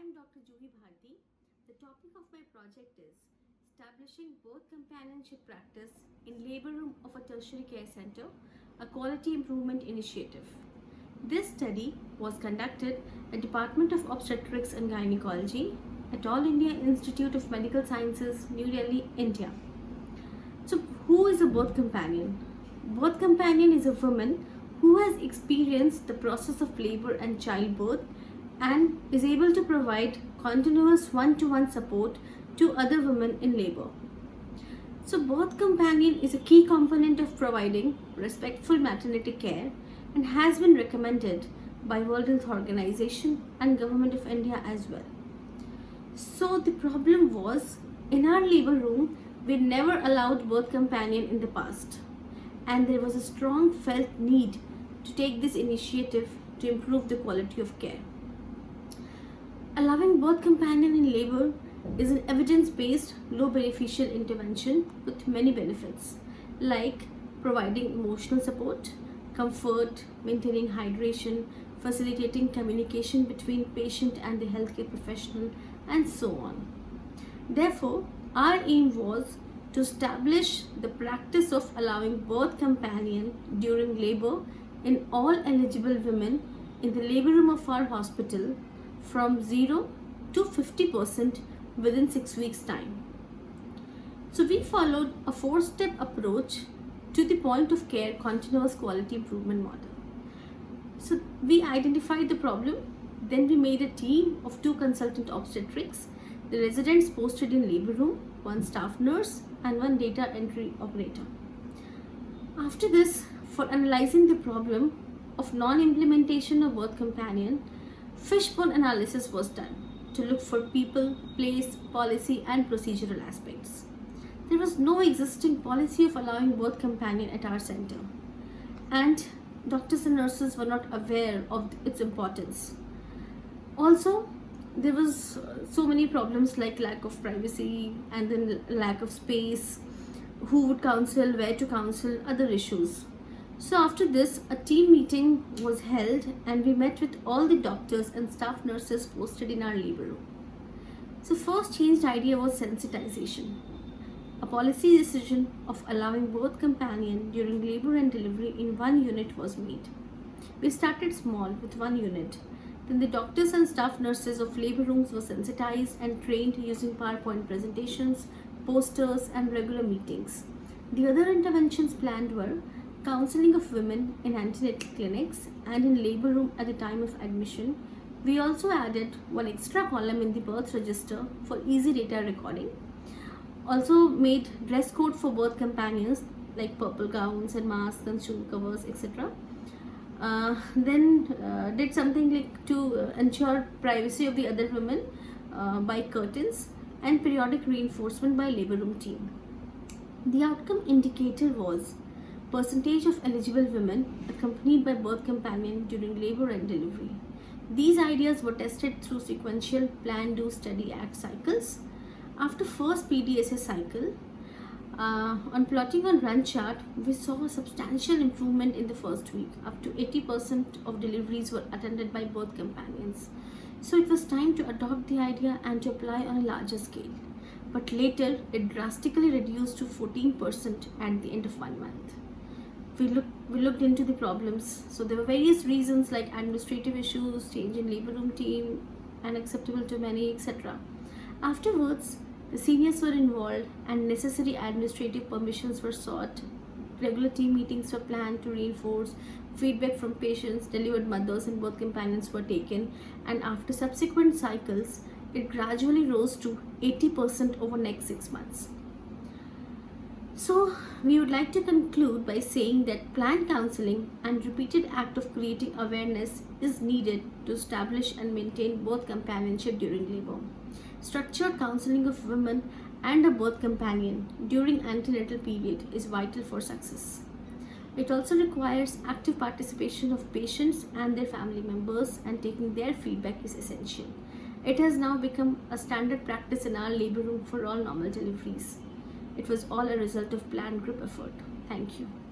am Dr. Juhi Bharti. The topic of my project is establishing birth companionship practice in labor room of a tertiary care center, a quality improvement initiative. This study was conducted at Department of Obstetrics and Gynecology at All India Institute of Medical Sciences, New Delhi, India. So, who is a birth companion? Birth companion is a woman who has experienced the process of labor and childbirth and is able to provide continuous one-to-one support to other women in labor. So, birth companion is a key component of providing respectful maternity care and has been recommended by World Health Organization and Government of India as well. So, the problem was in our labor room, we never allowed birth companion in the past, and there was a strong felt need to take this initiative to improve the quality of care. Allowing birth companion in labor is an evidence-based, low beneficial intervention with many benefits like providing emotional support, comfort, maintaining hydration, facilitating communication between patient and the healthcare professional, and so on. Therefore, our aim was to establish the practice of allowing birth companion during labor in all eligible women in the labor room of our hospital from 0 to 50% within 6 weeks' time. So we followed a 4-step approach to the point of care continuous quality improvement model. So we identified the problem, then we made a team of 2 consultant obstetrics, the residents posted in labor room, 1 staff nurse and 1 data entry operator. After this, for analyzing the problem of non-implementation of birth companion, fishbone analysis was done to look for people, place, policy and procedural aspects. There was no existing policy of allowing birth companion at our center, and doctors and nurses were not aware of its importance. Also, there was so many problems like lack of privacy and then lack of space, who would counsel, where to counsel, other issues. So after this, a team meeting was held and we met with all the doctors and staff nurses posted in our labor room. So first changed idea was sensitization. A policy decision of allowing birth companion during labor and delivery in 1 unit was made. We started small with 1 unit. Then the doctors and staff nurses of labor rooms were sensitized and trained using PowerPoint presentations, posters and regular meetings. The other interventions planned were counseling of women in antenatal clinics and in labor room at the time of admission. We also added 1 extra column in the birth register for easy data recording. Also made dress code for birth companions like purple gowns and masks and shoe covers, etc. Then did something like to ensure privacy of the other women by curtains and periodic reinforcement by labor room team. The outcome indicator was percentage of eligible women accompanied by birth companion during labor and delivery. These ideas were tested through sequential plan, do, study, act cycles. After first PDSA cycle, on plotting on run chart, we saw a substantial improvement in the first week. Up to 80% of deliveries were attended by birth companions. So it was time to adopt the idea and to apply on a larger scale. But later, it drastically reduced to 14% at the end of 1 month. We looked into the problems. So there were various reasons like administrative issues, change in labor room team, unacceptable to many, etc. Afterwards, the seniors were involved and necessary administrative permissions were sought. Regular team meetings were planned to reinforce. Feedback from patients, delivered mothers and birth companions were taken, and after subsequent cycles, it gradually rose to 80% over next 6 months. So, we would like to conclude by saying that planned counseling and repeated act of creating awareness is needed to establish and maintain birth companionship during labor. Structured counseling of women and a birth companion during antenatal period is vital for success. It also requires active participation of patients and their family members, and taking their feedback is essential. It has now become a standard practice in our labor room for all normal deliveries. It was all a result of planned group effort. Thank you.